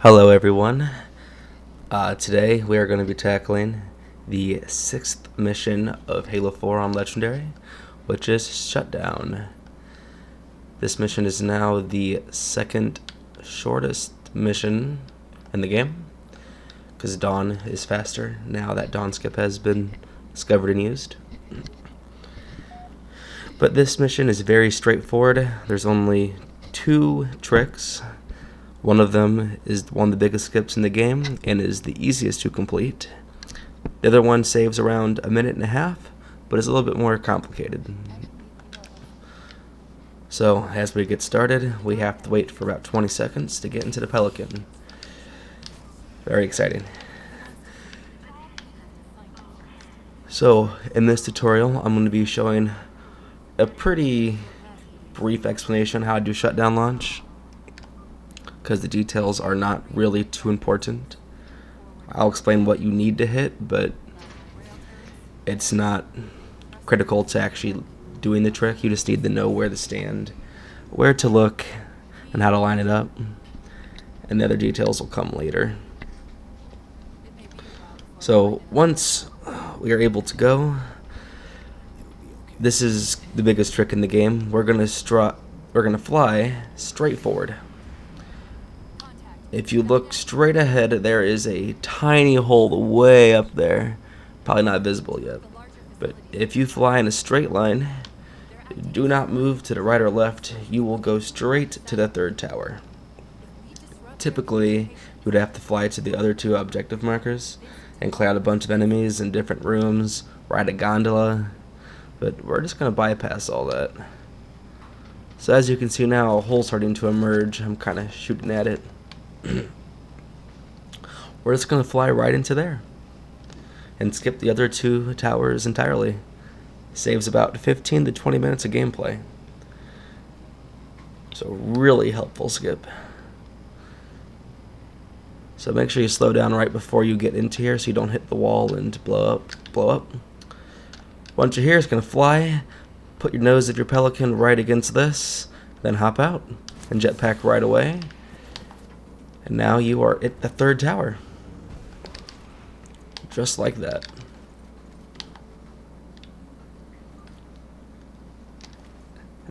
Hello everyone. Today we are going to be tackling the 6th mission of Halo 4 on Legendary, which is Shutdown. This mission is now the second shortest mission in the game, because Dawn is faster now that Dawn skip has been discovered and used. But this mission is very straightforward. There's only 2 tricks. One of them is one of the biggest skips in the game and is the easiest to complete. The other one saves around a minute and a half, but is a little bit more complicated. So as we get started, we have to wait for about 20 seconds to get into the Pelican. Very exciting. So in this tutorial, I'm going to be showing a pretty brief explanation on how to do shutdown launch, because the details are not really too important. I'll explain what you need to hit, but it's not critical to actually doing the trick. You just need to know where to stand, where to look, and how to line it up. And the other details will come later. So once we are able to go, this is the biggest trick in the game. We're gonna fly straight forward. If you look straight ahead, there is a tiny hole way up there, probably not visible yet. But if you fly in a straight line, do not move to the right or left, you will go straight to the 3rd tower. Typically, you would have to fly to the other 2 objective markers and clear out a bunch of enemies in different rooms, ride a gondola, but we're just going to bypass all that. So as you can see now, a hole's starting to emerge. I'm kind of shooting at it. We're just going to fly right into there and skip the other 2 towers entirely. Saves about 15 to 20 minutes of gameplay. So really helpful skip. So make sure you slow down right before you get into here so you don't hit the wall and blow up. Once you're here, it's going to fly. Put your nose of your Pelican right against this, then hop out and jetpack right away. And now you are at the 3rd tower. Just like that.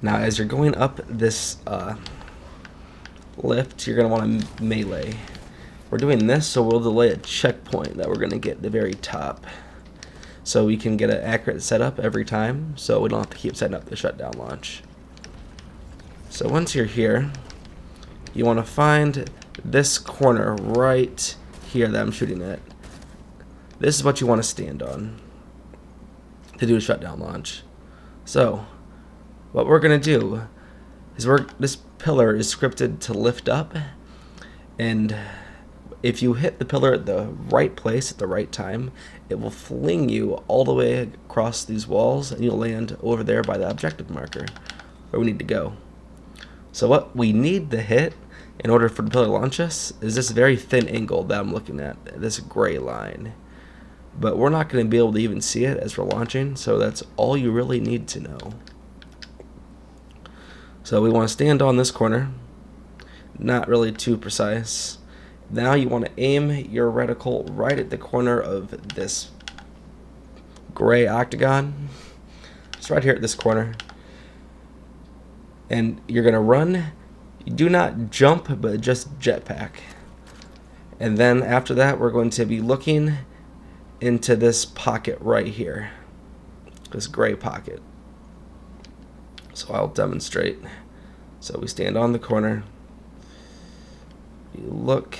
Now as you're going up this lift, you're going to want to melee. We're doing this so we'll delay a checkpoint that we're going to get at the very top, so we can get an accurate setup every time, so we don't have to keep setting up the shutdown launch. So once you're here, you want to find this corner right here that I'm shooting at. This is what you want to stand on to do a shutdown launch. So what we're going to do is this pillar is scripted to lift up, and if you hit the pillar at the right place at the right time, it will fling you all the way across these walls and you'll land over there by the objective marker where we need to go. So what we need to hit in order for the pillar to launch us is this very thin angle that I'm looking at, this gray line. But we're not going to be able to even see it as we're launching, so that's all you really need to know. So we want to stand on this corner, not really too precise. Now you want to aim your reticle right at the corner of this gray octagon. It's right here at this corner. And you're going to run. You do not jump, but just jetpack. And then after that, we're going to be looking into this pocket right here. This gray pocket. So I'll demonstrate. So we stand on the corner. You look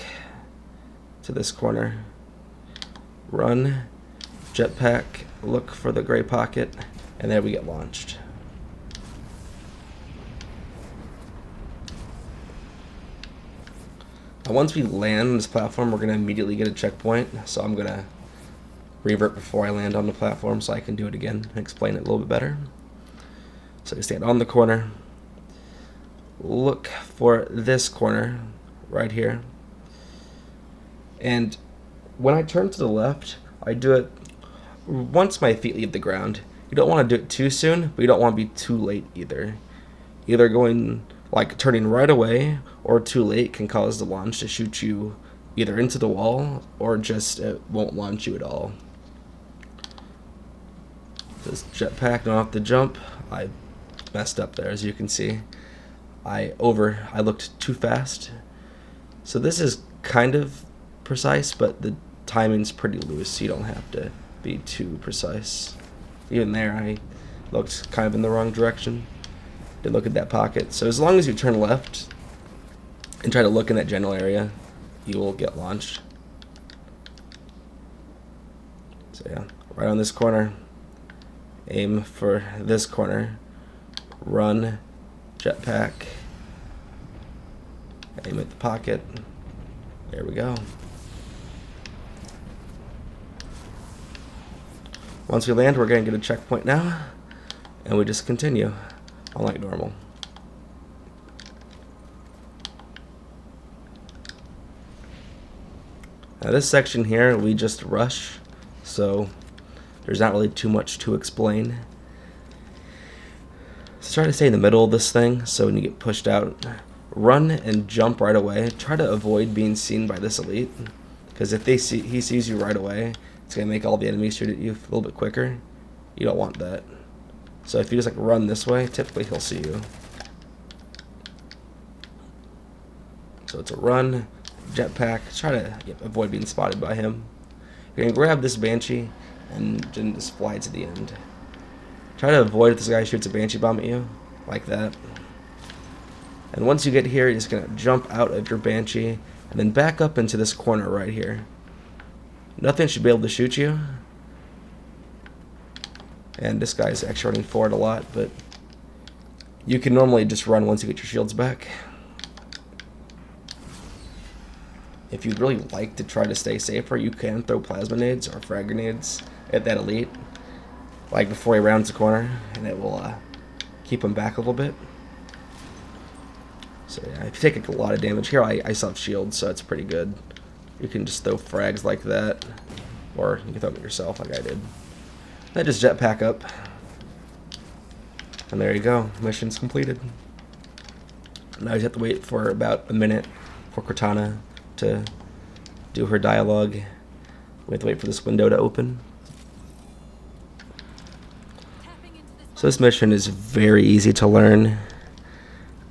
to this corner. Run. Jetpack. Look for the gray pocket. And there we get launched. Now once we land on this platform, we're going to immediately get a checkpoint. So I'm going to revert before I land on the platform so I can do it again and explain it a little bit better. So you stand on the corner. Look for this corner right here. And when I turn to the left, I do it once my feet leave the ground. You don't want to do it too soon, but you don't want to be too late either. Either going Like turning right away or too late can cause the launch to shoot you either into the wall or just it won't launch you at all. This jetpack, don't have to jump. I messed up there, as you can see. I looked too fast. So this is kind of precise, but the timing's pretty loose, so you don't have to be too precise. Even there, I looked kind of in the wrong direction. Didn't look at that pocket. So as long as you turn left and try to look in that general area, you will get launched. So yeah, right on this corner. Aim for this corner. Run, jetpack. Aim at the pocket. There we go. Once we land, we're going to get a checkpoint now, and we just continue on like normal. Now this section here, we just rush, so there's not really too much to explain. So try to stay in the middle of this thing, so when you get pushed out, run and jump right away. Try to avoid being seen by this elite, because if he sees you right away, it's going to make all the enemies shoot at you a little bit quicker. You don't want that. So if you just like run this way, typically he'll see you. So it's a run, jetpack. Try to avoid being spotted by him. You're going to grab this Banshee and then just fly to the end. Try to avoid if this guy shoots a Banshee bomb at you, like that. And once you get here, you're just going to jump out of your Banshee and then back up into this corner right here. Nothing should be able to shoot you. And this guy's actually running forward a lot, but you can normally just run once you get your shields back. If you'd really like to try to stay safer, you can throw plasma nades or frag grenades at that elite, like before he rounds the corner, and it will keep him back a little bit. So yeah, if you take a lot of damage here, I still have shields, so it's pretty good. You can just throw frags like that, or you can throw them yourself like I did. Then just jetpack up, and there you go, mission's completed. Now you have to wait for about a minute for Cortana to do her dialogue. We have to wait for this window to open. So this mission is very easy to learn.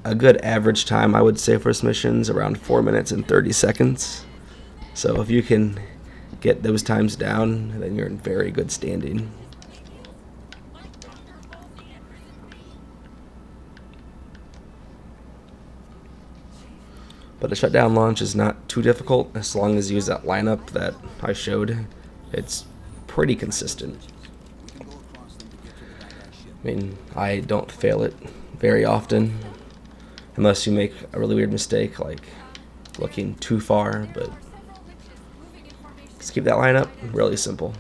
A good average time, I would say, for this mission is around 4 minutes and 30 seconds. So if you can get those times down, then you're in very good standing. But the shutdown launch is not too difficult as long as you use that lineup that I showed. It's pretty consistent. I mean, I don't fail it very often, unless you make a really weird mistake like looking too far, but just keep that lineup really simple.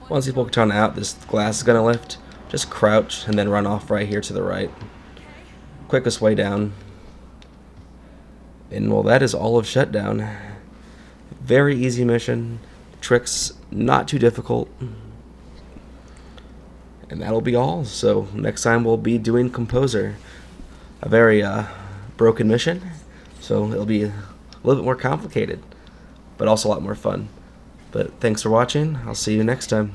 Once you pull Katana out, this glass is going to lift. Just crouch and then run off right here to the right. Quickest way down. And well, that is all of Shutdown. Very easy mission. Tricks not too difficult. And that'll be all. So next time we'll be doing Composer. A very broken mission. So it'll be a little bit more complicated, but also a lot more fun. But thanks for watching. I'll see you next time.